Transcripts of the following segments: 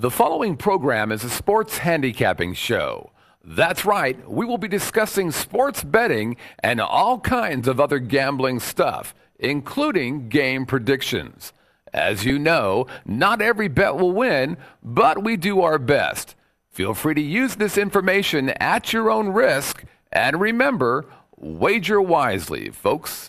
The following program is a sports handicapping show. That's right, we will be discussing sports betting and all kinds of other gambling stuff, including game predictions. As you know, not every bet will win, but we do our best. Feel free to use this information at your own risk, and remember, wager wisely, folks.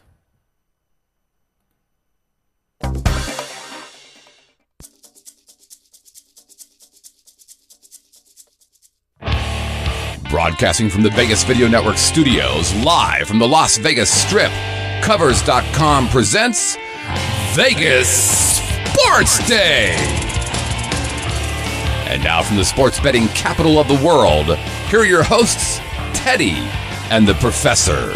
Broadcasting from the Vegas Video Network studios, live from the Las Vegas Strip, Covers.com presents Vegas Sports Day. And now from the sports betting capital of the world, here are your hosts, Teddy and the Professor.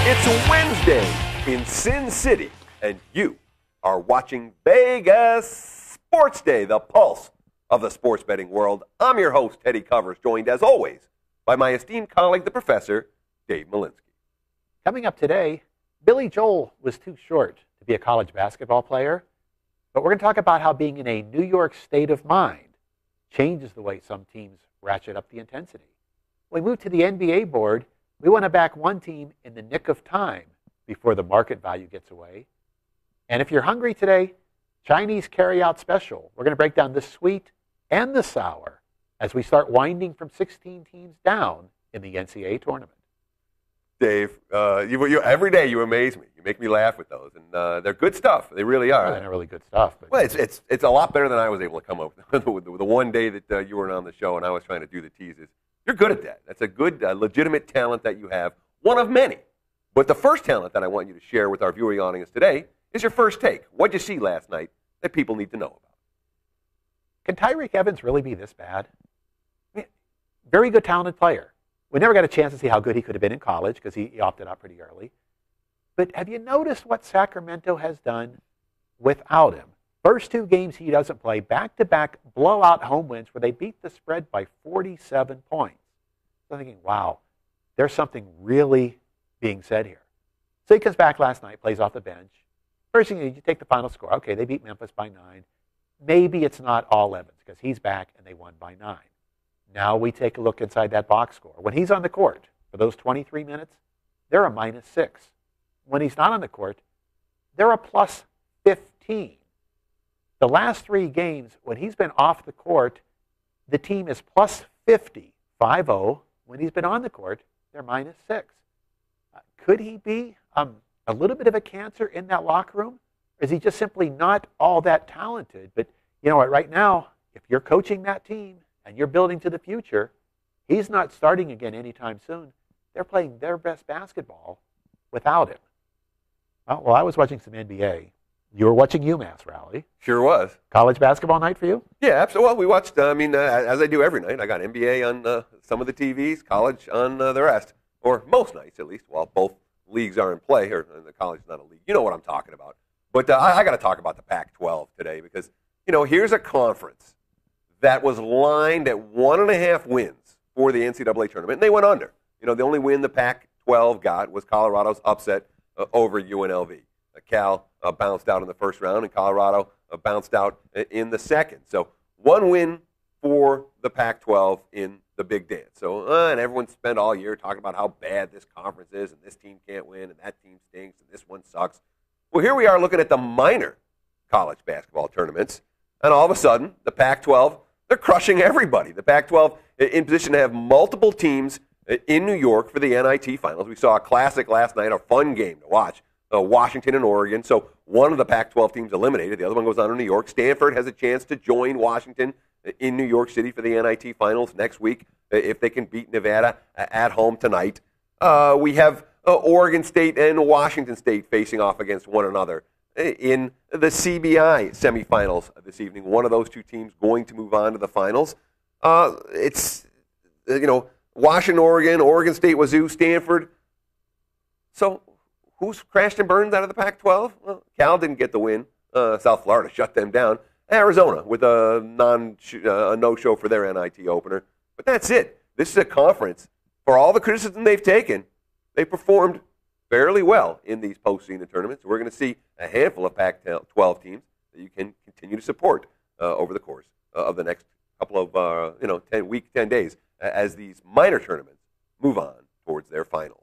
It's a Wednesday in Sin City, and you are watching Vegas Sports Day, the pulse of the sports betting world. I'm your host, Teddy Covers, joined as always by my esteemed colleague, the Professor, Dave Malinsky. Coming up today, Billy Joel was too short to be a college basketball player, but we're going to talk about how being in a New York state of mind changes the way some teams ratchet up the intensity. When we move to the NBA board, we want to back one team in the nick of time before the market value gets away. And if you're hungry today, Chinese carry-out special. We're going to break down the sweet and the sour as we start winding from 16 teams down in the NCAA tournament. Dave, every day you amaze me. You make me laugh with those, and they're good stuff. They really are. They're not really good stuff. But well, it's a lot better than I was able to come up with the one day that you weren't on the show and I was trying to do the teases. You're good at that. That's a good, legitimate talent that you have, one of many. But the first talent that I want you to share with our viewing audience today is your first take. What'd you see last night that people need to know about? Can Tyreek Evans really be this bad? I mean, very good, talented player. We never got a chance to see how good he could have been in college because he opted out pretty early. But have you noticed what Sacramento has done without him? First two games he doesn't play, back-to-back blowout home wins where they beat the spread by 47 points. So I'm thinking, wow, there's something really being said here. So he comes back last night, plays off the bench. First thing, you take the final score. Okay, they beat Memphis by 9. Maybe it's not all Evans because he's back and they won by 9. Now we take a look inside that box score. When he's on the court for those 23 minutes, they're a -6. When he's not on the court, they're a +15. The last 3 games, when he's been off the court, the team is +50, 5-0. When he's been on the court, they're -6. Could he be a little bit of a cancer in that locker room? Or is he just simply not all that talented? But you know what, right now, if you're coaching that team and you're building to the future, he's not starting again anytime soon. They're playing their best basketball without him. Well, I was watching some NBA. You were watching UMass rally. Sure was. College basketball night for you? Yeah, absolutely. Well, we watched, as I do every night, I got NBA on some of the TVs, college on the rest, or most nights at least, while both leagues are in play, or the college is not a league. You know what I'm talking about. But I got to talk about the Pac-12 today because, here's a conference that was lined at 1.5 wins for the NCAA tournament, and they went under. The only win the Pac-12 got was Colorado's upset over UNLV. Cal bounced out in the first round, and Colorado bounced out in the second. So one win for the Pac-12 in the big dance. So, and everyone spent all year talking about how bad this conference is, and this team can't win, and that team stinks, and this one sucks. Well, here we are looking at the minor college basketball tournaments, and all of a sudden, the Pac-12, they're crushing everybody. The Pac-12 in position to have multiple teams in New York for the NIT finals. We saw a classic last night, a fun game to watch, Washington and Oregon. So one of the Pac-12 teams eliminated. The other one goes on to New York. Stanford has a chance to join Washington in New York City for the NIT finals next week if they can beat Nevada at home tonight. We have Oregon State and Washington State facing off against one another in the CBI semifinals this evening. One of those two teams going to move on to the finals. It's, Washington, Oregon State, Wazoo, Stanford. So who's crashed and burned out of the Pac-12? Well, Cal didn't get the win. South Florida shut them down. Arizona with a no-show for their NIT opener. But that's it. This is a conference. For all the criticism they've taken, they performed fairly well in these postseason tournaments. We're going to see a handful of Pac-12 teams that you can continue to support over the course of the next couple of 10 days as these minor tournaments move on towards their finals.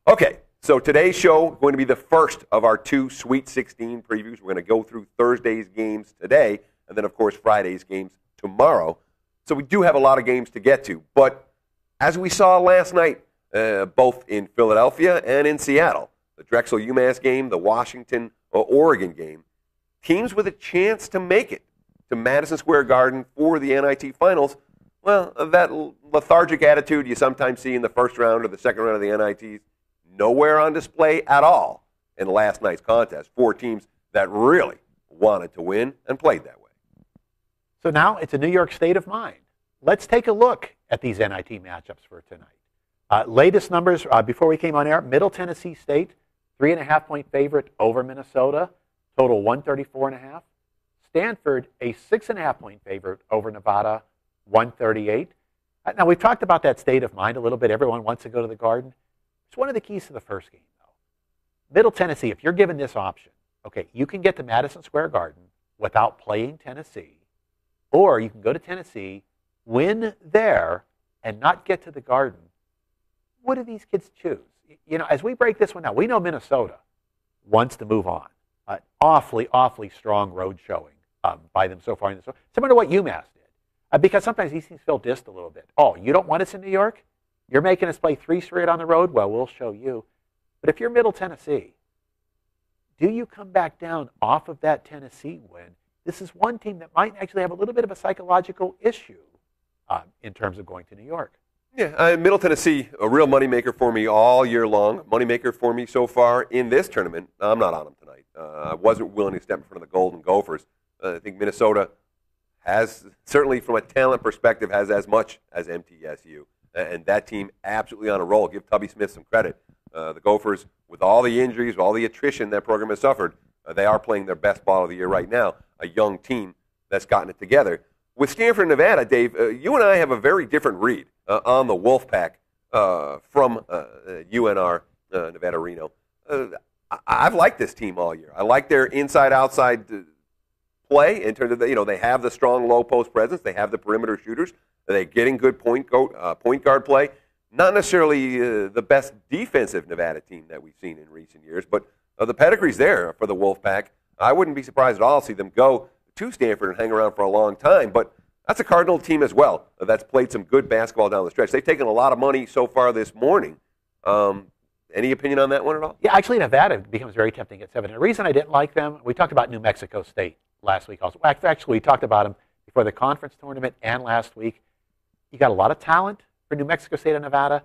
Okay, so today's show is going to be the first of our 2 Sweet 16 previews. We're going to go through Thursday's games today, and then, of course, Friday's games tomorrow. So we do have a lot of games to get to. But as we saw last night, both in Philadelphia and in Seattle, the Drexel-UMass game, the Washington-Oregon game, teams with a chance to make it to Madison Square Garden for the NIT Finals, well, that lethargic attitude you sometimes see in the first round or the second round of the NITs, nowhere on display at all in last night's contest. 4 teams that really wanted to win and played that way. So now it's a New York state of mind. Let's take a look at these NIT matchups for tonight. Latest numbers before we came on air, Middle Tennessee State, 3.5-point favorite over Minnesota, total 134.5. Stanford, a 6.5-point favorite over Nevada, 138. Now, we've talked about that state of mind a little bit. Everyone wants to go to the Garden. It's one of the keys to the first game, though. Middle Tennessee, if you're given this option, okay, you can get to Madison Square Garden without playing Tennessee, or you can go to Tennessee, win there, and not get to the Garden. What do these kids choose? You know, as we break this one out, we know Minnesota wants to move on. Awfully, awfully strong road showing by them so far. Similar to what UMass did. Because sometimes these teams feel dissed a little bit. Oh, you don't want us in New York? You're making us play 3 straight on the road? Well, we'll show you. But if you're Middle Tennessee, do you come back down off of that Tennessee win? This is one team that might actually have a little bit of a psychological issue in terms of going to New York. Yeah, Middle Tennessee, a real moneymaker for me all year long. Moneymaker for me so far in this tournament. I'm not on them tonight. I wasn't willing to step in front of the Golden Gophers. I think Minnesota has, certainly from a talent perspective, has as much as MTSU. And that team absolutely on a roll. Give Tubby Smith some credit. The Gophers, with all the injuries, with all the attrition that program has suffered, they are playing their best ball of the year right now. A young team that's gotten it together. With Stanford and Nevada, Dave, you and I have a very different read on the Wolfpack from UNR, Nevada Reno. I've liked this team all year. I like their inside-outside play in terms of, they have the strong low post presence. They have the perimeter shooters. They're getting good point guard play. Not necessarily the best defensive Nevada team that we've seen in recent years, but the pedigree's there for the Wolfpack. I wouldn't be surprised at all to see them go to Stanford and hang around for a long time, but that's a Cardinal team as well that's played some good basketball down the stretch. They've taken a lot of money so far this morning. Any opinion on that one at all? Yeah, actually, Nevada becomes very tempting at 7. And the reason I didn't like them, we talked about New Mexico State last week also. Actually, we talked about them before the conference tournament and last week. You got a lot of talent for New Mexico State and Nevada,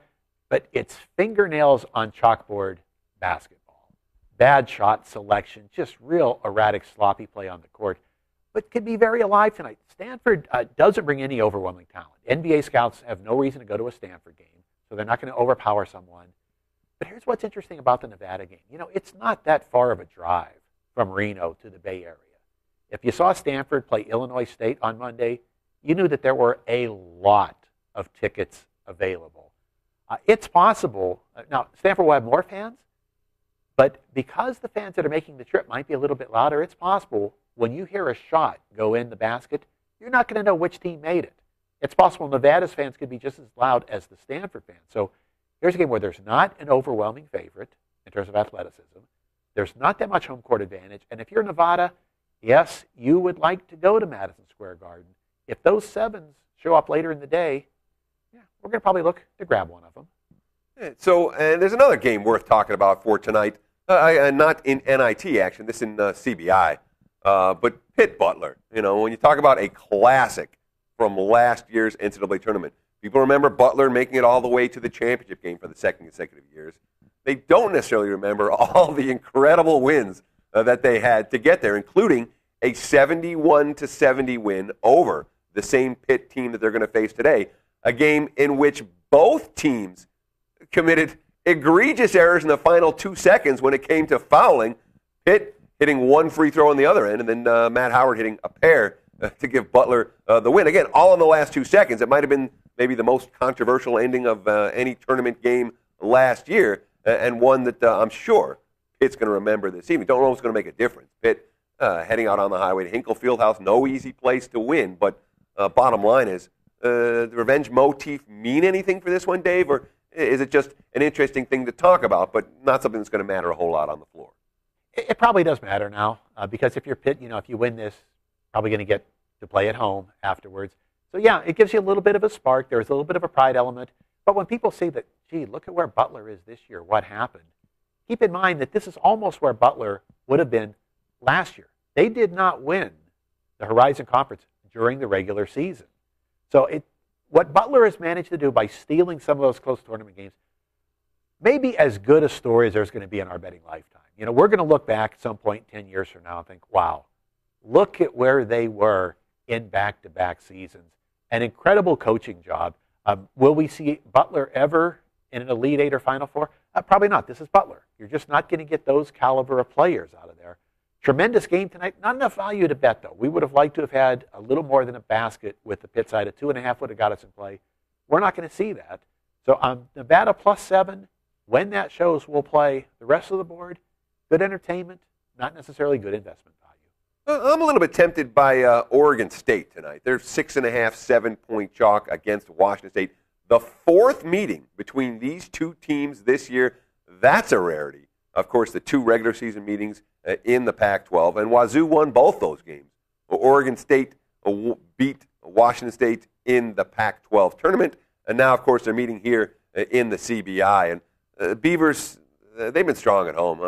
but it's fingernails on chalkboard basketball. Bad shot selection, just real erratic, sloppy play on the court, but could be very alive tonight. Stanford doesn't bring any overwhelming talent. NBA scouts have no reason to go to a Stanford game, so they're not going to overpower someone. But here's what's interesting about the Nevada game. It's not that far of a drive from Reno to the Bay Area. If you saw Stanford play Illinois State on Monday, you knew that there were a lot of tickets available. It's possible. Now, Stanford will have more fans, but because the fans that are making the trip might be a little bit louder, it's possible when you hear a shot go in the basket, you're not going to know which team made it. It's possible Nevada's fans could be just as loud as the Stanford fans. So here's a game where there's not an overwhelming favorite in terms of athleticism. There's not that much home court advantage. And if you're Nevada, yes, you would like to go to Madison Square Garden. If those 7s show up later in the day, we're going to probably look to grab one of them. So, and there's another game worth talking about for tonight. Not in NIT action, this in CBI, but Pitt Butler. When you talk about a classic from last year's NCAA tournament, people remember Butler making it all the way to the championship game for the second consecutive years. They don't necessarily remember all the incredible wins that they had to get there, including a 71-70 win over the same Pitt team that they're going to face today. A game in which both teams committed egregious errors in the final 2 seconds when it came to fouling. Pitt hitting one free throw on the other end, and then Matt Howard hitting a pair to give Butler the win. Again, all in the last 2 seconds. It might have been maybe the most controversial ending of any tournament game last year, and one that I'm sure Pitt's going to remember this evening. Don't know what's going to make a difference. Pitt heading out on the highway to Hinkle Fieldhouse. No easy place to win, but bottom line is, the revenge motif mean anything for this one, Dave, or is it just an interesting thing to talk about, but not something that's going to matter a whole lot on the floor? It probably does matter now because if you're Pitt, if you win this, probably going to get to play at home afterwards. So yeah, it gives you a little bit of a spark. There's a little bit of a pride element. But when people say that, gee, look at where Butler is this year, what happened? Keep in mind that this is almost where Butler would have been last year. They did not win the Horizon Conference during the regular season. So what Butler has managed to do by stealing some of those close tournament games may be as good a story as there's going to be in our betting lifetime. We're going to look back at some point 10 years from now and think, wow, look at where they were in back-to-back seasons. An incredible coaching job. Will we see Butler ever in an Elite Eight or Final Four? Probably not. This is Butler. You're just not going to get those caliber of players out of there. Tremendous game tonight. Not enough value to bet, though. We would have liked to have had a little more than a basket with the Pitt side. A 2.5 would have got us in play. We're not going to see that. So Nevada +7, when that shows, we'll play the rest of the board. Good entertainment, not necessarily good investment value. I'm a little bit tempted by Oregon State tonight. They're 6.5, 7-point chalk against Washington State. The fourth meeting between these two teams this year, that's a rarity. Of course, the two regular season meetings in the Pac-12, and Wazoo won both those games. Oregon State beat Washington State in the Pac-12 tournament, and now, of course, they're meeting here in the CBI. And Beavers, they've been strong at home.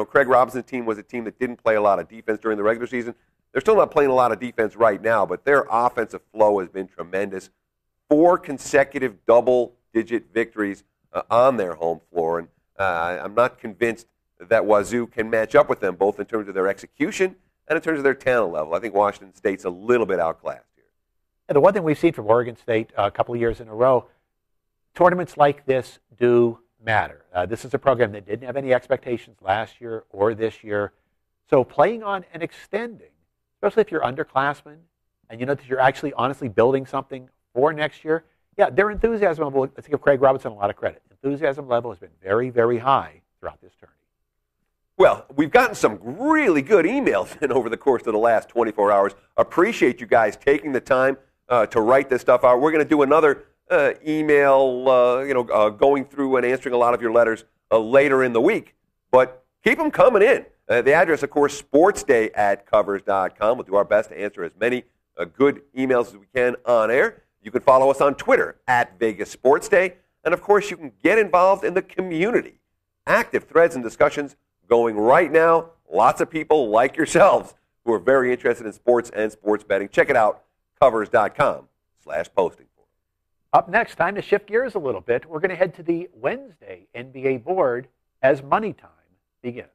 Craig Robinson's team was a team that didn't play a lot of defense during the regular season. They're still not playing a lot of defense right now, but their offensive flow has been tremendous. 4 consecutive double-digit victories on their home floor, and I'm not convinced that Wazoo can match up with them, both in terms of their execution and in terms of their talent level. I think Washington State's a little bit outclassed here. And the one thing we've seen from Oregon State a couple of years in a row, tournaments like this do matter. This is a program that didn't have any expectations last year or this year. So playing on and extending, especially if you're underclassmen and you know that you're actually honestly building something for next year, yeah, their enthusiasm level, let's give Craig Robinson a lot of credit. Enthusiasm level has been very, very high throughout this tourney. Well, we've gotten some really good emails in over the course of the last 24 hours. Appreciate you guys taking the time to write this stuff out. We're going to do another email, going through and answering a lot of your letters later in the week. But keep them coming in. The address, of course, sportsday@covers.com. We'll do our best to answer as many good emails as we can on air. You can follow us on Twitter @VegasSportsDay. And, of course, you can get involved in the community. Active threads and discussions going right now. Lots of people like yourselves who are very interested in sports and sports betting. Check it out, covers.com/posting. Up next, time to shift gears a little bit. We're going to head to the Wednesday NBA board as money time begins.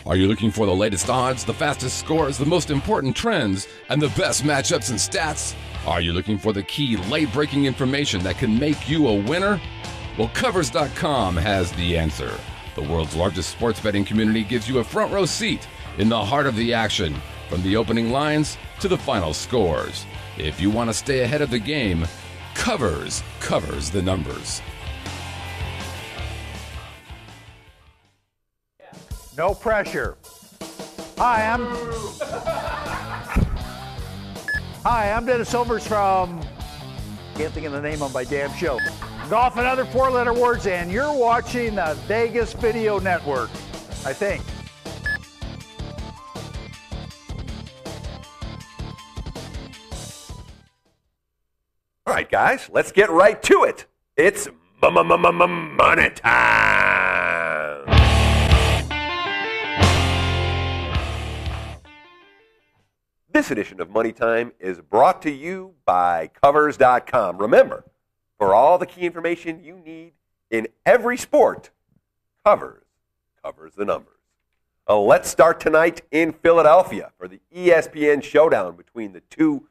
Are you looking for the latest odds, the fastest scores, the most important trends, and the best matchups and stats? Are you looking for the key late-breaking information that can make you a winner? Well, Covers.com has the answer. The world's largest sports betting community gives you a front row seat in the heart of the action, from the opening lines to the final scores. If you want to stay ahead of the game, Covers covers the numbers. No pressure. Hi, I'm Dennis Silvers from, can't think of the name of my damn show, Golf and Other 4-letter words, and you're watching the Vegas Video Network, I think. All right, guys, let's get right to it. It's money time. This edition of Money Time is brought to you by Covers.com. Remember, for all the key information you need in every sport, Covers covers the numbers. Let's start tonight in Philadelphia for the ESPN showdown between the two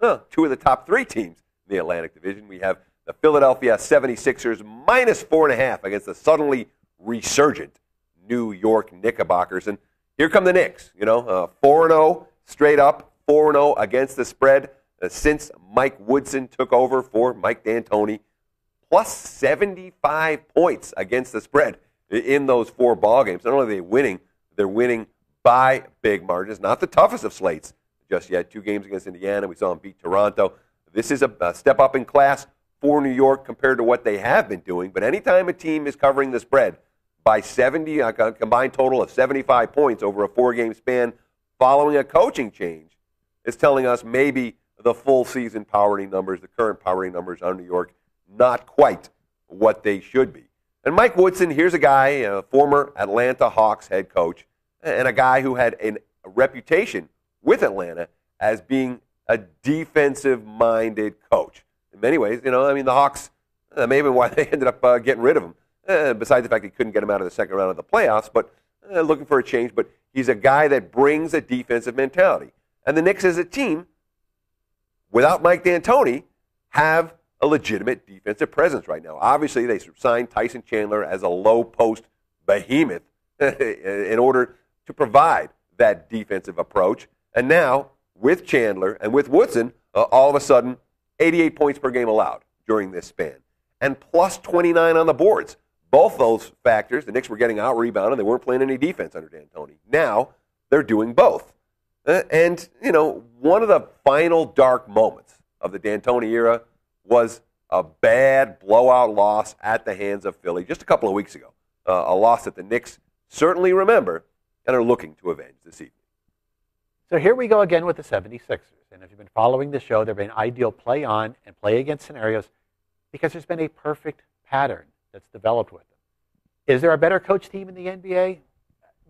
of the top 3 teams in the Atlantic Division. We have the Philadelphia 76ers -4.5 against the suddenly resurgent New York Knickerbockers. And here come the Knicks, 4-0 straight up, 4-0 against the spread since Mike Woodson took over for Mike D'Antoni, plus 75 points against the spread in those 4 ball games. Not only are they winning, they're winning by big margins. Not the toughest of slates just yet. 2 games against Indiana. We saw them beat Toronto. This is a step up in class for New York compared to what they have been doing. But anytime a team is covering the spread by 70, a combined total of 75 points over a 4-game span following a coaching change, it's telling us maybe the full season power rating numbers, the current power rating numbers on New York, not quite what they should be. And Mike Woodson, here's a guy, a former Atlanta Hawks head coach, and a guy who had a reputation with Atlanta as being a defensive-minded coach. In many ways, the Hawks, may have been why they ended up getting rid of him, besides the fact he couldn't get him out of the second round of the playoffs, but looking for a change. But he's a guy that brings a defensive mentality. And the Knicks as a team, without Mike D'Antoni, have a legitimate defensive presence right now. Obviously, they signed Tyson Chandler as a low-post behemoth in order to provide that defensive approach. And now, with Chandler and with Woodson, all of a sudden, 88 points per game allowed during this span. And plus 29 on the boards. Both those factors, the Knicks were getting out-rebounded. They weren't playing any defense under D'Antoni. Now, they're doing both. And one of the final dark moments of the D'Antoni era was a bad blowout loss at the hands of Philly just a couple of weeks ago. A loss that the Knicks certainly remember and are looking to avenge this evening. So here we go again with the 76ers. And if you've been following the show, there have been ideal play on and play against scenarios because there's been a perfect pattern that's developed with them. Is there a better coach team in the NBA?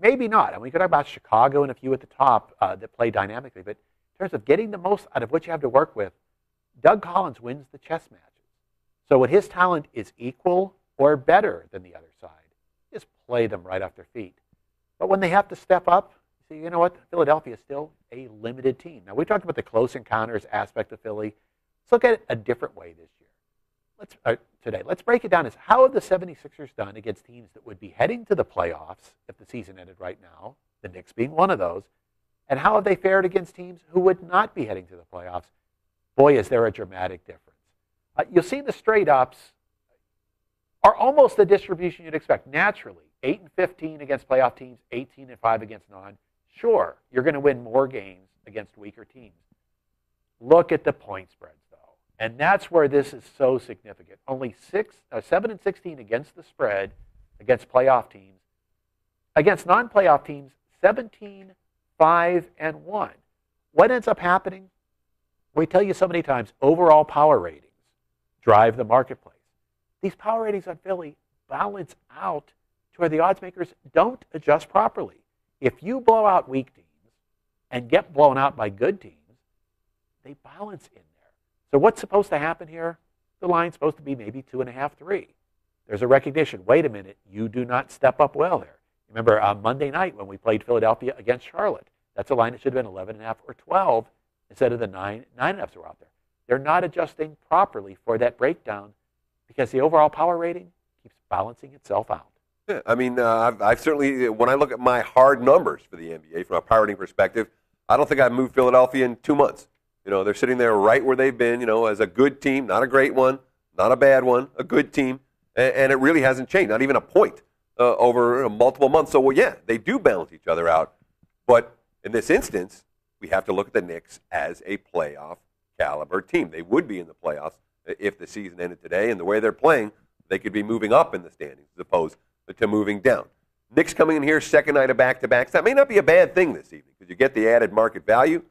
Maybe not. And we could talk about Chicago and a few at the top that play dynamically. But in terms of getting the most out of what you have to work with, Doug Collins wins the chess matches. So when his talent is equal or better than the other side, just play them right off their feet. But when they have to step up, see, you know what? Philadelphia is still a limited team. Now, we talked about the close encounters aspect of Philly. Let's look at it a different way this year. Let's break it down as how have the 76ers done against teams that would be heading to the playoffs if the season ended right now, the Knicks being one of those, and how have they fared against teams who would not be heading to the playoffs? Boy, is there a dramatic difference. You'll see the straight-ups are almost the distribution you'd expect. Naturally, 8-15 against playoff teams, 18-5 against non. Sure, you're going to win more games against weaker teams. Look at the point spreads, though. And that's where this is so significant. Only 7-16 against the spread against playoff teams. Against non-playoff teams, 17-5-1. What ends up happening? We tell you so many times, overall power ratings drive the marketplace. These power ratings on Philly balance out to where the odds makers don't adjust properly. If you blow out weak teams and get blown out by good teams, they balance in there. So what's supposed to happen here? The line's supposed to be maybe 2.5, 3. There's a recognition. Wait a minute, you do not step up well there. Remember Monday night when we played Philadelphia against Charlotte, that's a line that should have been 11.5 or 12 instead of the 9.5s that were out there. They're not adjusting properly for that breakdown because the overall power rating keeps balancing itself out. Yeah, I mean, I've certainly, when I look at my hard numbers for the NBA from a power rating perspective, I don't think I've moved Philadelphia in 2 months. They're sitting there right where they've been, as a good team, not a great one, not a bad one, a good team, and it really hasn't changed, not even a point over multiple months. So, well, yeah, they do balance each other out, but in this instance, we have to look at the Knicks as a playoff caliber team. They would be in the playoffs if the season ended today, and the way they're playing, they could be moving up in the standings as opposed to moving down. Knicks coming in here second night of back-to-backs. That may not be a bad thing this evening because you get the added market value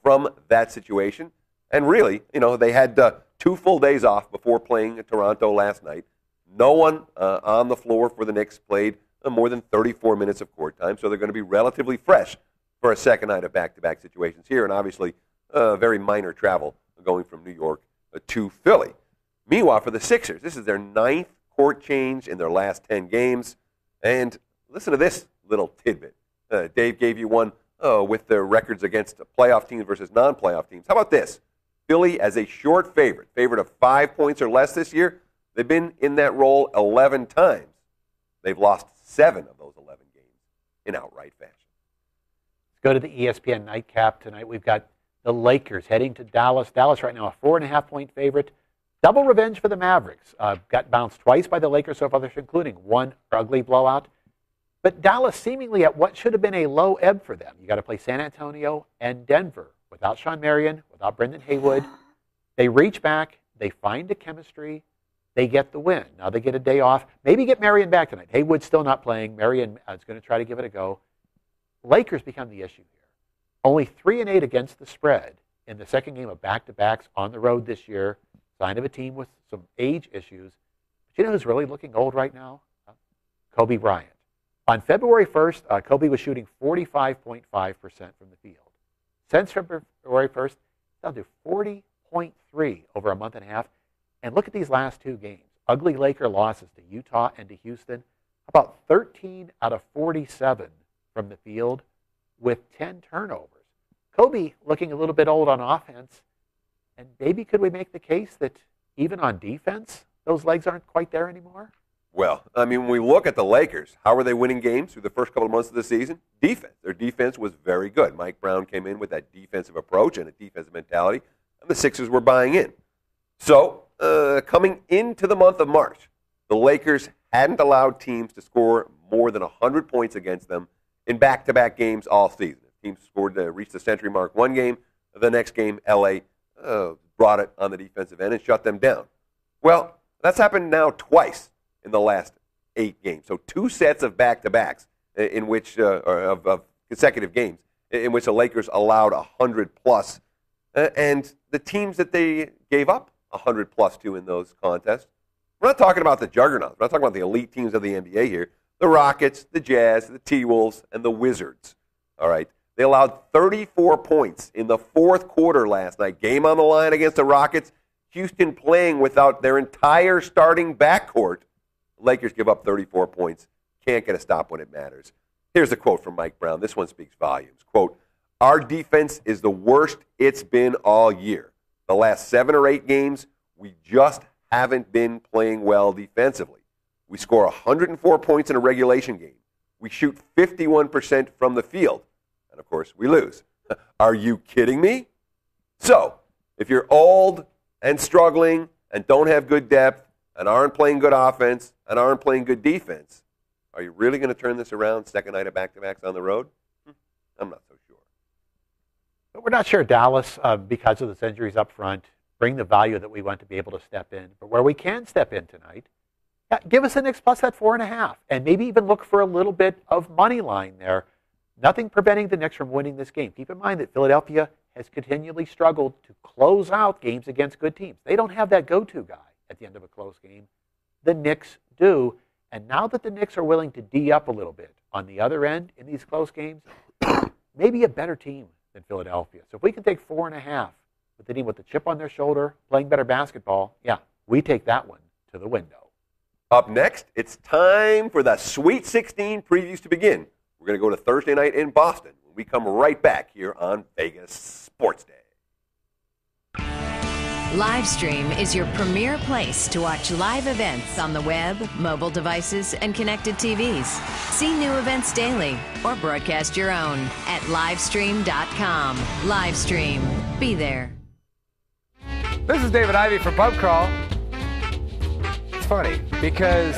from that situation. And really, they had 2 full days off before playing Toronto last night. No one on the floor for the Knicks played more than 34 minutes of court time, so they're going to be relatively fresh for a second night of back-to-back situations here, and obviously very minor travel going from New York to Philly. Meanwhile, for the Sixers, this is their 9th court change in their last 10 games. And listen to this little tidbit. Dave gave you one with the records against playoff teams versus non-playoff teams. How about this? Philly as a short favorite of 5 points or less this year. They've been in that role 11 times. They've lost 7 of those 11 games in outright fashion. Let's go to the ESPN nightcap tonight. We've got the Lakers heading to Dallas. Dallas right now a 4.5-point favorite. Double revenge for the Mavericks. Got bounced twice by the Lakers so far, including one ugly blowout. But Dallas seemingly at what should have been a low ebb for them. You got to play San Antonio and Denver without Sean Marion, without Brendan Haywood. They reach back, they find a chemistry, they get the win. Now they get a day off. Maybe get Marion back tonight. Haywood's still not playing. Marion is going to try to give it a go. Lakers become the issue here. Only 3-8 against the spread in the second game of back-to-backs on the road this year. Sign of a team with some age issues. But you know who's really looking old right now? Kobe Bryant. On February 1st, Kobe was shooting 45.5% from the field. Since February 1st, down to 40.3 over a month and a half. And look at these last two games. Ugly Laker losses to Utah and to Houston. About 13 out of 47 from the field with 10 turnovers. Kobe looking a little bit old on offense. And maybe could we make the case that even on defense, those legs aren't quite there anymore? Well, I mean, when we look at the Lakers, how were they winning games through the first couple of months of the season? Defense. Their defense was very good. Mike Brown came in with that defensive approach and a defensive mentality, and the Sixers were buying in. So, coming into the month of March, the Lakers hadn't allowed teams to score more than 100 points against them in back-to-back games all season. Teams scored to reach the century mark one game. The next game, L.A. Brought it on the defensive end and shut them down. Well, that's happened now twice in the last 8 games. So 2 sets of back-to-backs in which, of consecutive games, in which the Lakers allowed 100-plus. And the teams that they gave up 100-plus to in those contests, we're not talking about the juggernauts. We're not talking about the elite teams of the NBA here. The Rockets, the Jazz, the T-Wolves, and the Wizards. All right. They allowed 34 points in the fourth quarter last night. Game on the line against the Rockets. Houston playing without their entire starting backcourt. Lakers give up 34 points. Can't get a stop when it matters. Here's a quote from Mike Brown. This one speaks volumes. Quote, "Our defense is the worst it's been all year. The last 7 or 8 games, we just haven't been playing well defensively. We score 104 points in a regulation game. We shoot 51% from the field. And, of course, we lose. Are you kidding me? So, if you're old and struggling and don't have good depth and aren't playing good offense and aren't playing good defense, are you really going to turn this around second night of back-to-backs on the road? I'm not so sure." But we're not sure Dallas, because of the injuries up front, bring the value that we want to be able to step in. But where we can step in tonight, give us the Knicks plus that 4.5, and maybe even look for a little bit of money line there. Nothing preventing the Knicks from winning this game. Keep in mind that Philadelphia has continually struggled to close out games against good teams. They don't have that go-to guy at the end of a close game. The Knicks do. And now that the Knicks are willing to D up a little bit on the other end in these close games, maybe a better team than Philadelphia. So if we can take 4.5 with the team with the chip on their shoulder, playing better basketball, yeah, we take that one to the window. Up next, it's time for the Sweet 16 previews to begin. We're going to go to Thursday night in Boston when we come right back here on Vegas Sports Day. Livestream is your premier place to watch live events on the web, mobile devices, and connected TVs. See new events daily or broadcast your own at livestream.com. Livestream. Be there. This is David Ivey from Pub Crawl. It's funny because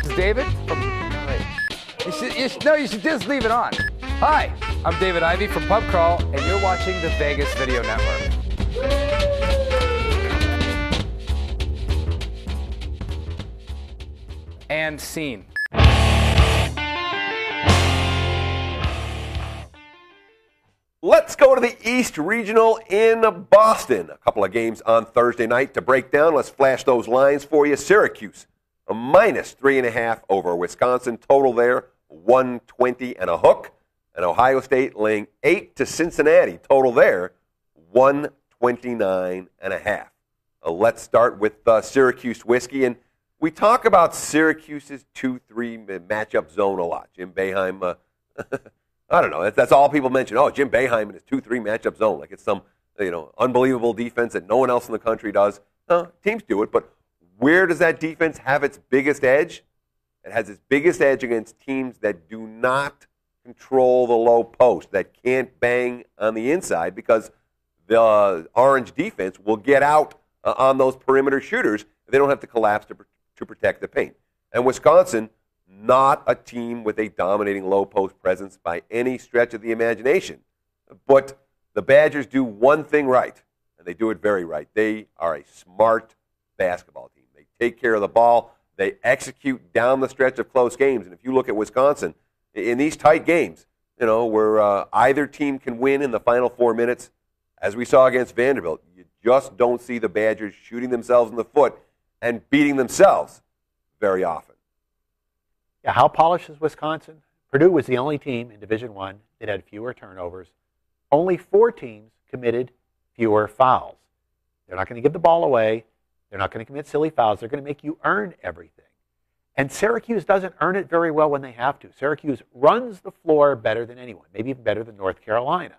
this is David from... You should just leave it on. Hi, I'm David Ivey from Pub Crawl, and you're watching the Vegas Video Network. And scene. Let's go to the East Regional in Boston. A couple of games on Thursday night to break down. Let's flash those lines for you. Syracuse, a -3.5 over Wisconsin. Total there, 120 and a hook. And Ohio State laying 8 to Cincinnati. Total there, 129 and a half. Let's start with Syracuse whiskey. And we talk about Syracuse's 2-3 matchup zone a lot. Jim Boeheim, I don't know. That's all people mention. Oh, Jim Boeheim and his 2-3 matchup zone. Like it's some unbelievable defense that no one else in the country does. No, teams do it, but where does that defense have its biggest edge? It has its biggest edge against teams that do not control the low post, that can't bang on the inside because the orange defense will get out on those perimeter shooters. They don't have to collapse to protect the paint. And Wisconsin, not a team with a dominating low post presence by any stretch of the imagination. But the Badgers do one thing right, and they do it very right. They are a smart basketball team. They take care of the ball. They execute down the stretch of close games. And if you look at Wisconsin, in these tight games, where either team can win in the final 4 minutes, as we saw against Vanderbilt, you just don't see the Badgers shooting themselves in the foot and beating themselves very often. Yeah, how polished is Wisconsin? Purdue was the only team in Division I that had fewer turnovers. Only 4 teams committed fewer fouls. They're not going to give the ball away. They're not going to commit silly fouls. They're going to make you earn everything. And Syracuse doesn't earn it very well when they have to. Syracuse runs the floor better than anyone, maybe even better than North Carolina.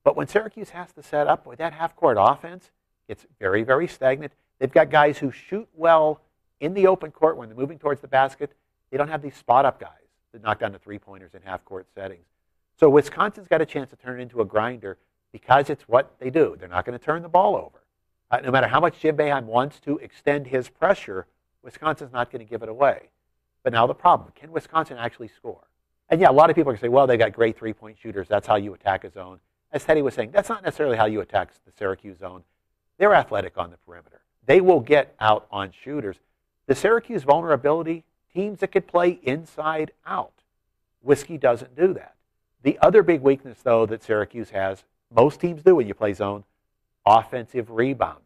But when Syracuse has to set up with that half-court offense, it's very, very stagnant. They've got guys who shoot well in the open court when they're moving towards the basket. They don't have these spot-up guys that knock down the three-pointers in half-court settings. So Wisconsin's got a chance to turn it into a grinder because it's what they do. They're not going to turn the ball over. No matter how much Jim Boeheim wants to extend his pressure, Wisconsin's not going to give it away. But now the problem, can Wisconsin actually score? And yeah, a lot of people are going to say, well, they got great three-point shooters. That's how you attack a zone. As Teddy was saying, that's not necessarily how you attack the Syracuse zone. They're athletic on the perimeter. They will get out on shooters. The Syracuse vulnerability, teams that could play inside out. Whiskey doesn't do that. The other big weakness, though, that Syracuse has, most teams do when you play zone, offensive rebounding,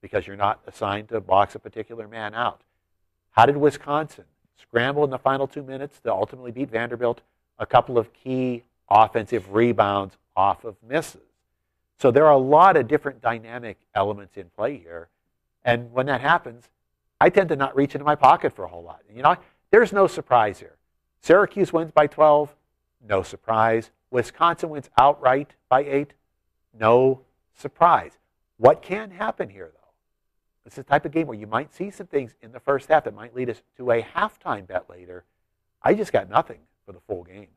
because you're not assigned to box a particular man out. How did Wisconsin scramble in the final 2 minutes to ultimately beat Vanderbilt? A couple of key offensive rebounds off of misses. So there are a lot of different dynamic elements in play here. And when that happens, I tend to not reach into my pocket for a whole lot. There's no surprise here. Syracuse wins by 12, no surprise. Wisconsin wins outright by 8, no surprise. What can happen here, though? This is the type of game where you might see some things in the first half that might lead us to a halftime bet later. I just got nothing for the full game.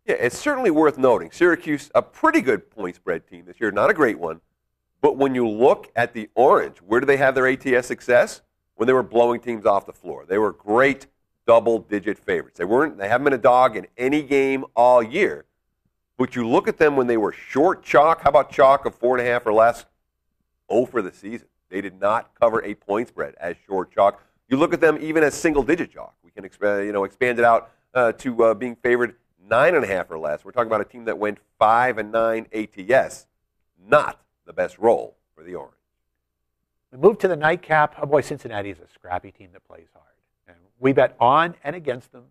Yeah, it's certainly worth noting. Syracuse, a pretty good point spread team this year, not a great one. But when you look at the Orange, where do they have their ATS success? When they were blowing teams off the floor. They were great double-digit favorites. They haven't been a dog in any game all year. But you look at them when they were short chalk. How about chalk of 4.5 or less? 0 for the season. They did not cover a point spread as short chalk. You look at them even as single-digit chalk. We can expand it out to being favored 9.5 or less. We're talking about a team that went 5-9 ATS. Not the best role for the Orange. We move to the nightcap. Oh boy, Cincinnati is a scrappy team that plays hard. And we bet on and against them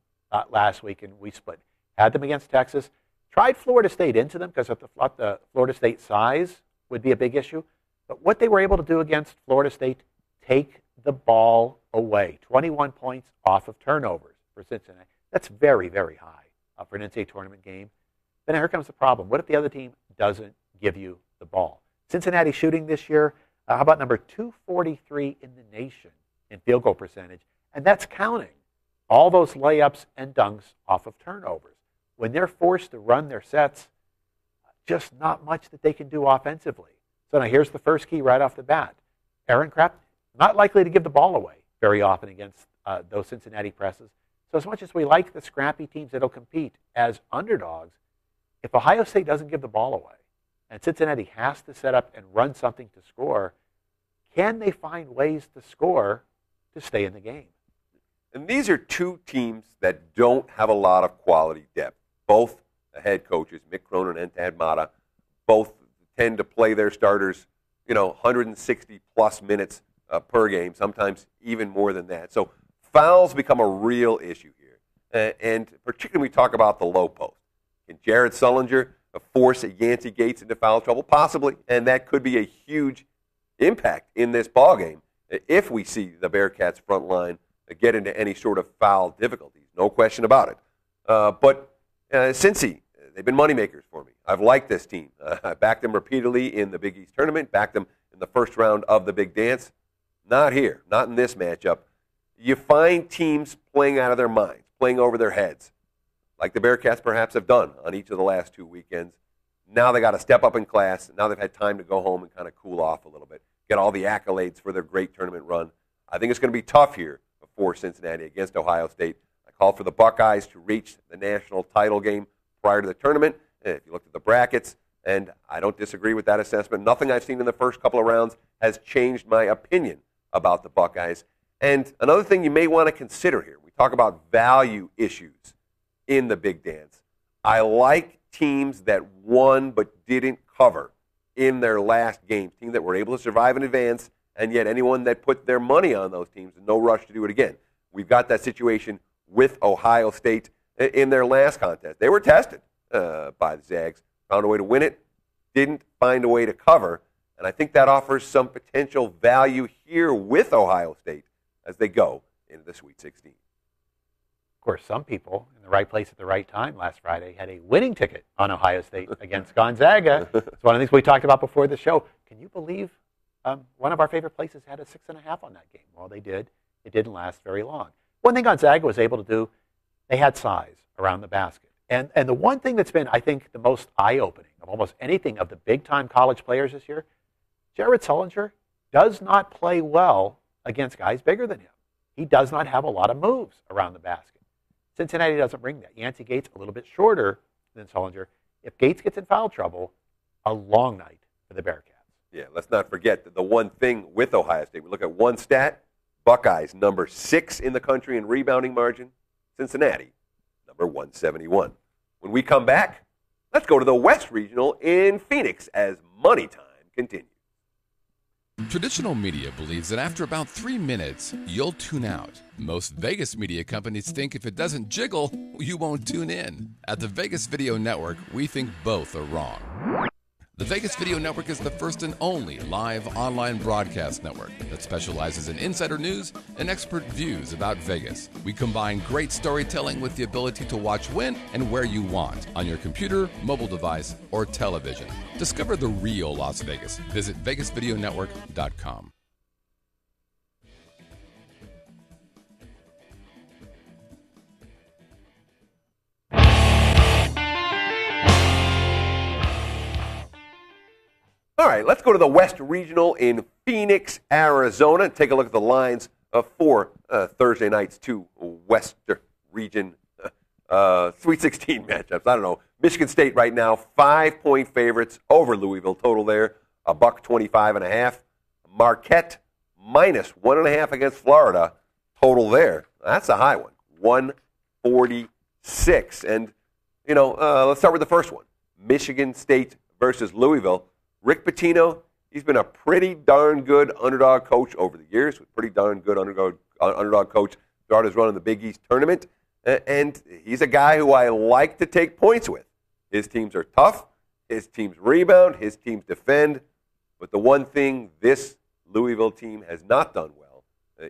last week, and we split. Had them against Texas. Tried Florida State into them because of the Florida State size would be a big issue. But what they were able to do against Florida State, take the ball away. 21 points off of turnovers for Cincinnati. That's very, very high for an NCAA tournament game. Then here comes the problem. What if the other team doesn't give you the ball? Cincinnati shooting this year, how about number 243 in the nation in field goal percentage? And that's counting all those layups and dunks off of turnovers. When they're forced to run their sets, just not much that they can do offensively. So now here's the first key right off the bat. Aaron Kraft, not likely to give the ball away very often against those Cincinnati presses. So as much as we like the scrappy teams that will compete as underdogs, if Ohio State doesn't give the ball away and Cincinnati has to set up and run something to score, can they find ways to score to stay in the game? And these are two teams that don't have a lot of quality depth. Both the head coaches, Mick Cronin and Tad Matta, both tend to play their starters, 160-plus minutes per game, sometimes even more than that. So fouls become a real issue here. And particularly when we talk about the low post. Can Jared Sullinger force Yancey Gates into foul trouble? Possibly, and that could be a huge impact in this ballgame if we see the Bearcats' front line get into any sort of foul difficulties. No question about it. But Cincy, they've been moneymakers for me. I've liked this team. I backed them repeatedly in the Big East tournament, backed them in the first round of the Big Dance. Not here, not in this matchup. You find teams playing out of their minds, playing over their heads, like the Bearcats perhaps have done on each of the last 2 weekends. Now they got to step up in class. Now they've had time to go home and kind of cool off a little bit, get all the accolades for their great tournament run. I think it's going to be tough here for Cincinnati against Ohio State. I called for the Buckeyes to reach the national title game prior to the tournament. And if you looked at the brackets, and I don't disagree with that assessment, nothing I've seen in the first couple of rounds has changed my opinion about the Buckeyes. And another thing you may want to consider here, we talk about value issues in the Big Dance. I like teams that won but didn't cover in their last games, teams that were able to survive in advance, and yet anyone that put their money on those teams, no rush to do it again. We've got that situation with Ohio State in their last contest. They were tested by the Zags, found a way to win it, didn't find a way to cover, and I think that offers some potential value here with Ohio State as they go into the Sweet 16. Of course, some people in the right place at the right time last Friday had a winning ticket on Ohio State against Gonzaga. It's one of the things we talked about before the show. Can you believe one of our favorite places had a 6.5 on that game? Well, they did. It didn't last very long. One thing Gonzaga was able to do, they had size around the basket. And the one thing that's been, I think, the most eye-opening of almost anything of the big-time college players this year, Jared Sullinger does not play well against guys bigger than him. He does not have a lot of moves around the basket. Cincinnati doesn't bring that. Yancey Gates a little bit shorter than Sullinger. If Gates gets in foul trouble, a long night for the Bearcats. Yeah, let's not forget that the one thing with Ohio State, we look at one stat, Buckeyes number 6 in the country in rebounding margin, Cincinnati number 171. When we come back, let's go to the West Regional in Phoenix as Money Time continues. Traditional media believes that after about 3 minutes, you'll tune out. Most Vegas media companies think if it doesn't jiggle, you won't tune in. At the Vegas Video Network, we think both are wrong. The Vegas Video Network is the first and only live online broadcast network that specializes in insider news and expert views about Vegas. We combine great storytelling with the ability to watch when and where you want on your computer, mobile device, or television. Discover the real Las Vegas. Visit VegasVideoNetwork.com. All right, let's go to the West Regional in Phoenix, Arizona, and take a look at the lines for Thursday night's 2 West Region Sweet 16 matchups. I don't know. Michigan State right now, 5-point favorites over Louisville. Total there, $125.5. Marquette -1.5 against Florida. Total there, that's a high one, 146. And, let's start with the first one. Michigan State versus Louisville. Rick Pitino, he's been a pretty darn good underdog coach over the years, with pretty darn good underdog coach throughout his run in the Big East tournament. And he's a guy who I like to take points with. His teams are tough. His teams rebound. His teams defend. But the one thing this Louisville team has not done well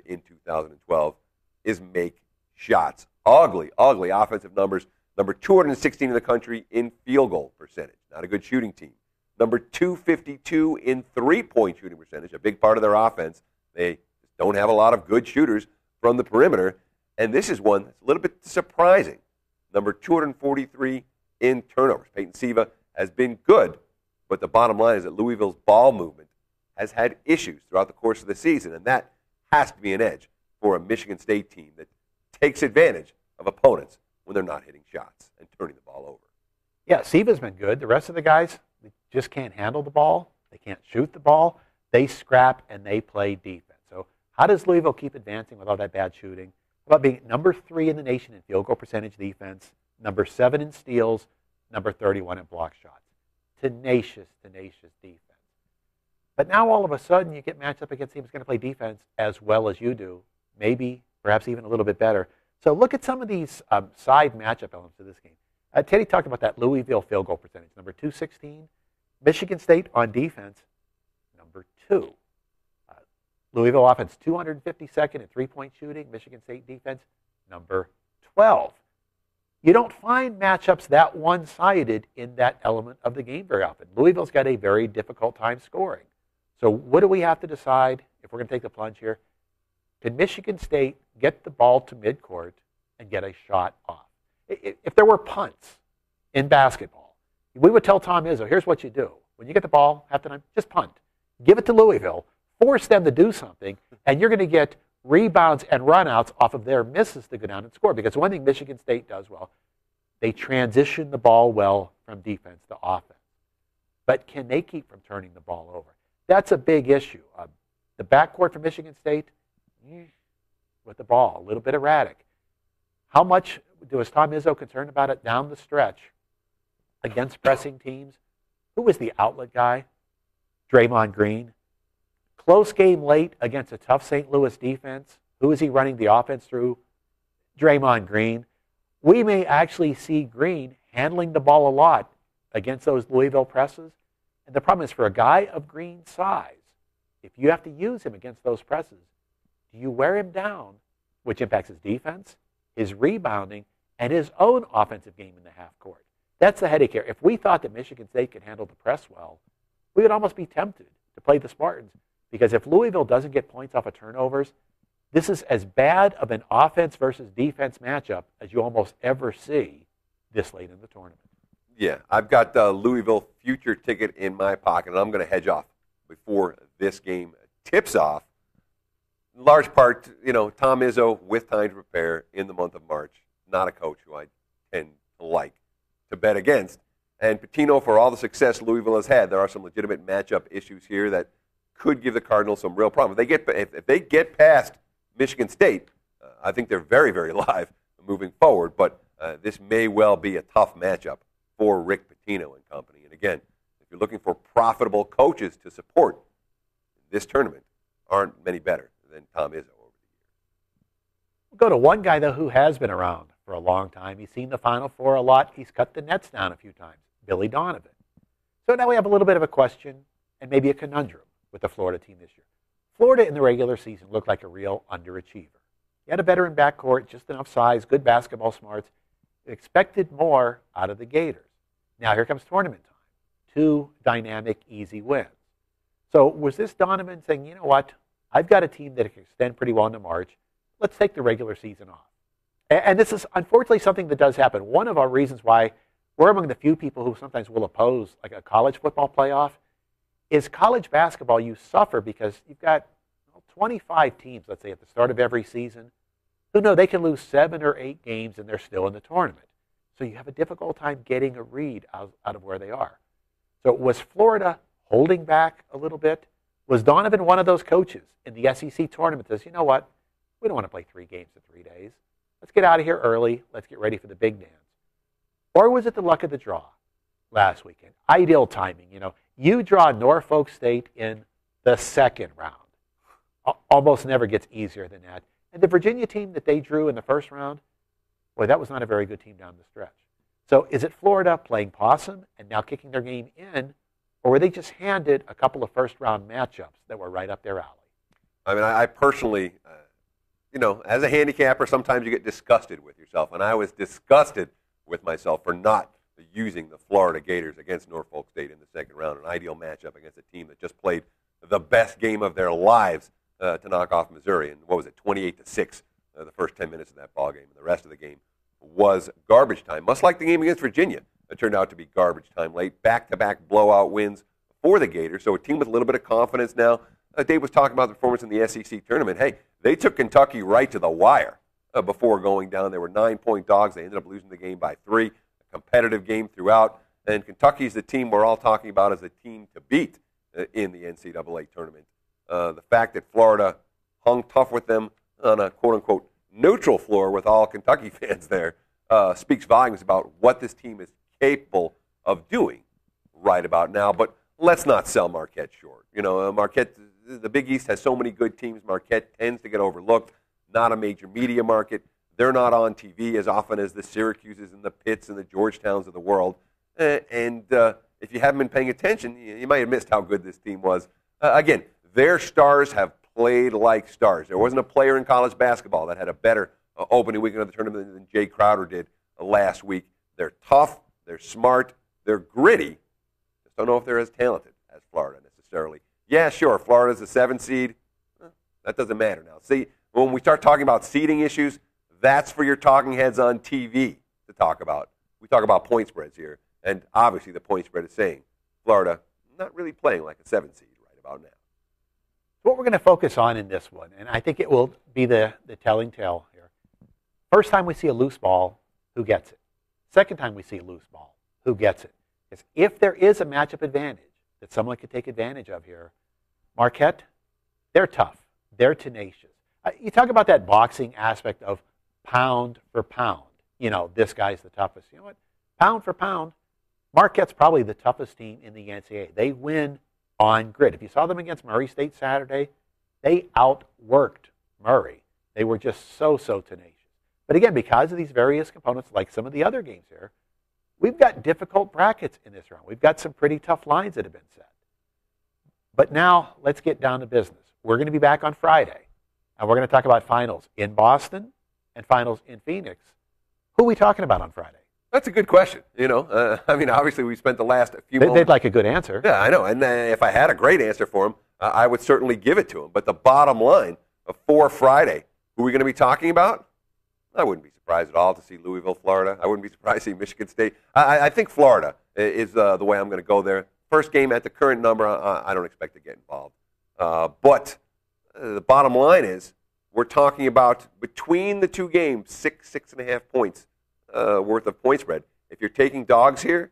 in 2012 is make shots. Ugly offensive numbers. Number 216 in the country in field goal percentage. Not a good shooting team. Number 252 in three-point shooting percentage, a big part of their offense. They don't have a lot of good shooters from the perimeter. And this is one that's a little bit surprising. Number 243 in turnovers. Peyton Siva has been good, but the bottom line is that Louisville's ball movement has had issues throughout the course of the season, and that has to be an edge for a Michigan State team that takes advantage of opponents when they're not hitting shots and turning the ball over. Yeah, Siva's been good. The rest of the guys, they just can't handle the ball. They can't shoot the ball. They scrap and they play defense. So how does Louisville keep advancing with all that bad shooting? How about being number 3 in the nation in field goal percentage defense, number 7 in steals, number 31 in block shots? Tenacious defense. But now all of a sudden you get matched up against teams going to play defense as well as you do, maybe, perhaps even a little bit better. So look at some of these side matchup elements of this game. Teddy talked about that Louisville field goal percentage, number 216. Michigan State on defense, number 2. Louisville offense, 252nd in three-point shooting. Michigan State defense, number 12. You don't find matchups that one-sided in that element of the game very often. Louisville's got a very difficult time scoring. So what do we have to decide if we're going to take the plunge here? Can Michigan State get the ball to midcourt and get a shot off? If there were punts in basketball, we would tell Tom Izzo, here's what you do. When you get the ball half the time, just punt. Give it to Louisville. Force them to do something, and you're going to get rebounds and runouts off of their misses to go down and score. Because one thing Michigan State does well, they transition the ball well from defense to offense. But can they keep from turning the ball over? That's a big issue. The backcourt for Michigan State, with the ball, a little bit erratic. How much was Tom Izzo concerned about it down the stretch against pressing teams? Who was the outlet guy? Draymond Green. Close game late against a tough St. Louis defense. Who is he running the offense through? Draymond Green. We may actually see Green handling the ball a lot against those Louisville presses. And the problem is for a guy of Green's size, if you have to use him against those presses, do you wear him down, which impacts his defense, his rebounding, and his own offensive game in the half court? That's the headache here. If we thought that Michigan State could handle the press well, we would almost be tempted to play the Spartans. Because if Louisville doesn't get points off of turnovers, this is as bad of an offense versus defense matchup as you almost ever see this late in the tournament. Yeah, I've got the Louisville future ticket in my pocket, and I'm going to hedge off before this game tips off. In large part, Tom Izzo with time to prepare in the month of March. Not a coach who I tend to like to bet against. And Pitino, for all the success Louisville has had, there are some legitimate matchup issues here that could give the Cardinals some real problems. If they get past Michigan State, I think they're very, very live moving forward. But this may well be a tough matchup for Rick Pitino and company. And again, if you're looking for profitable coaches to support this tournament, aren't many better than Tom Izzo over the years. We'll go to one guy, though, who has been around for a long time. He's seen the Final Four a lot. He's cut the nets down a few times. Billy Donovan. So now we have a little bit of a question and maybe a conundrum with the Florida team this year. Florida in the regular season looked like a real underachiever. He had a veteran backcourt, just enough size, good basketball smarts. Expected more out of the Gators. Now here comes tournament time. 2 dynamic, easy wins. So was this Donovan saying, you know what, I've got a team that can extend pretty well into March. Let's take the regular season off. And this is unfortunately something that does happen. One of our reasons why we're among the few people who sometimes will oppose like a college football playoff is college basketball. You suffer because you've got 25 teams, let's say, at the start of every season, who know they can lose 7 or 8 games and they're still in the tournament. So you have a difficult time getting a read out of where they are. So was Florida holding back a little bit? Was Donovan one of those coaches in the SEC tournament that says, you know what, we don't want to play 3 games in 3 days. Let's get out of here early. Let's get ready for the big dance. Or was it the luck of the draw last weekend? Ideal timing. You draw Norfolk State in the second round. Almost never gets easier than that. And the Virginia team that they drew in the first round, boy, that was not a very good team down the stretch. So is it Florida playing possum and now kicking their game in, or were they just handed a couple of first-round matchups that were right up their alley? I mean, I personally, as a handicapper, sometimes you get disgusted with yourself, and I was disgusted with myself for not using the Florida Gators against Norfolk State in the second round, an ideal matchup against a team that just played the best game of their lives to knock off Missouri. And what was it, 28-6, the first 10 minutes of that ball game. And the rest of the game was garbage time, much like the game against Virginia. It turned out to be garbage time late, back-to-back blowout wins for the Gators. So a team with a little bit of confidence now. Dave was talking about the performance in the SEC tournament. Hey, they took Kentucky right to the wire before going down. They were 9-point dogs. They ended up losing the game by 3. A competitive game throughout. And Kentucky's the team we're all talking about as a team to beat in the NCAA tournament. The fact that Florida hung tough with them on a quote-unquote neutral floor with all Kentucky fans there speaks volumes about what this team is capable of doing right about now. But let's not sell Marquette short. Marquette, the Big East has so many good teams. Marquette tends to get overlooked. Not a major media market. They're not on TV as often as the Syracuses and the Pitts and the Georgetowns of the world. And if you haven't been paying attention, you might have missed how good this team was. Again, their stars have played like stars. There wasn't a player in college basketball that had a better opening weekend of the tournament than Jay Crowder did last week. They're tough. They're smart. They're gritty. Just don't know if they're as talented as Florida necessarily. Yeah, sure, Florida's a 7 seed. That doesn't matter now. See, when we start talking about seeding issues, that's for your talking heads on TV to talk about. We talk about point spreads here, and obviously the point spread is saying Florida not really playing like a 7 seed right about now. what we're going to focus on in this one, and I think it will be the telling tale here. First time we see a loose ball, who gets it? Second time we see a loose ball, who gets it? Because if there is a matchup advantage that someone could take advantage of here, Marquette, they're tough. They're tenacious. You talk about that boxing aspect of pound for pound. You know, this guy's the toughest. You know what? Pound for pound, Marquette's probably the toughest team in the NCAA. They win on grit. If you saw them against Murray State Saturday, they outworked Murray. They were just so tenacious. But again, because of these various components, like some of the other games here, we've got difficult brackets in this round. We've got some pretty tough lines that have been set. But now let's get down to business. We're going to be back on Friday, and we're going to talk about finals in Boston and finals in Phoenix. Who are we talking about on Friday? That's a good question. You know, I mean, obviously we spent the last few moments. They'd like a good answer. Yeah, I know. And if I had a great answer for him, I would certainly give it to him. But the bottom line, for Friday, who are we going to be talking about? I wouldn't be surprised at all to see Louisville, Florida. I wouldn't be surprised to see Michigan State. I think Florida is the way I'm going to go there. First game at the current number, I don't expect to get involved. But the bottom line is we're talking about between the two games, 6.5 points worth of point spread. If you're taking dogs here,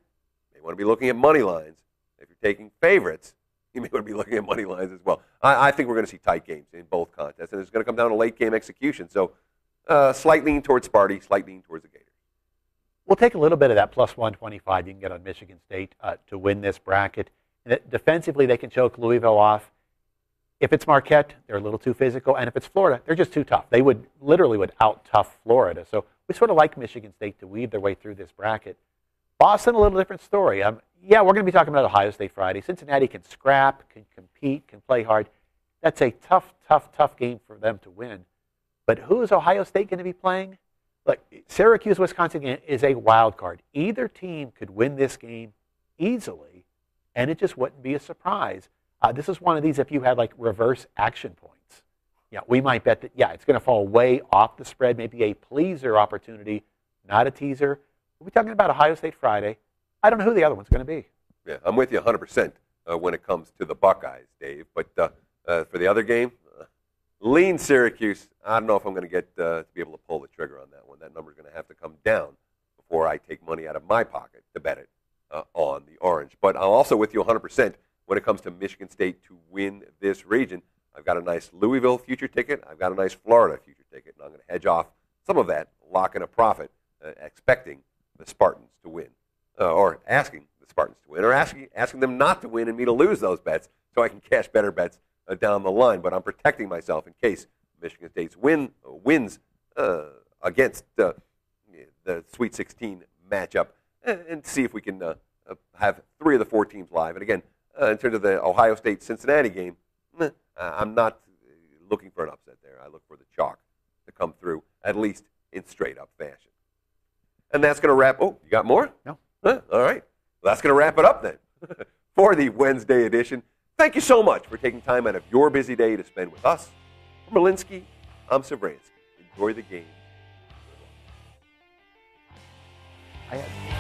you may want to be looking at money lines. If you're taking favorites, you may want to be looking at money lines as well. I think we're going to see tight games in both contests, and it's going to come down to late game execution. So slight lean towards Sparty, slight lean towards the Gators. We'll take a little bit of that plus 125 you can get on Michigan State to win this bracket. And defensively, they can choke Louisville off. If it's Marquette, they're a little too physical. And if it's Florida, they're just too tough. They would out-tough Florida. So we sort of like Michigan State to weave their way through this bracket. Boston, a little different story. Yeah, we're going to be talking about Ohio State Friday. Cincinnati can scrap, can compete, can play hard. That's a tough game for them to win. But who is Ohio State going to be playing? Look, Syracuse, Wisconsin is a wild card. Either team could win this game easily, and it just wouldn't be a surprise. This is one of these if you had like reverse action points. Yeah, we might bet that, it's going to fall way off the spread, maybe a pleaser opportunity, not a teaser. We're talking about Ohio State Friday. I don't know who the other one's going to be. Yeah, I'm with you 100% when it comes to the Buckeyes, Dave. But for the other game, lean Syracuse. I don't know if I'm going to get to be able to pull the trigger on that one. That number's going to have to come down before I take money out of my pocket to bet it on the orange. But I'm also with you 100% when it comes to Michigan State to win this region. I've got a nice Louisville future ticket. I've got a nice Florida future ticket. And I'm going to hedge off some of that, lock in a profit, expecting the Spartans to win, or asking the Spartans to win, or asking them not to win and me to lose those bets so I can cash better bets down the line. But I'm protecting myself in case Michigan State's wins against the Sweet 16 matchup and see if we can have 3 of the 4 teams live. And again, in terms of the Ohio State-Cincinnati game, I'm not looking for an upset there. I look for the chalk to come through, at least in straight-up fashion. And that's going to wrap. Oh, you got more? No. All right. Well, that's going to wrap it up then for the Wednesday edition. Thank you so much for taking time out of your busy day to spend with us. From Malinsky, I'm Savransky. Enjoy the game. I had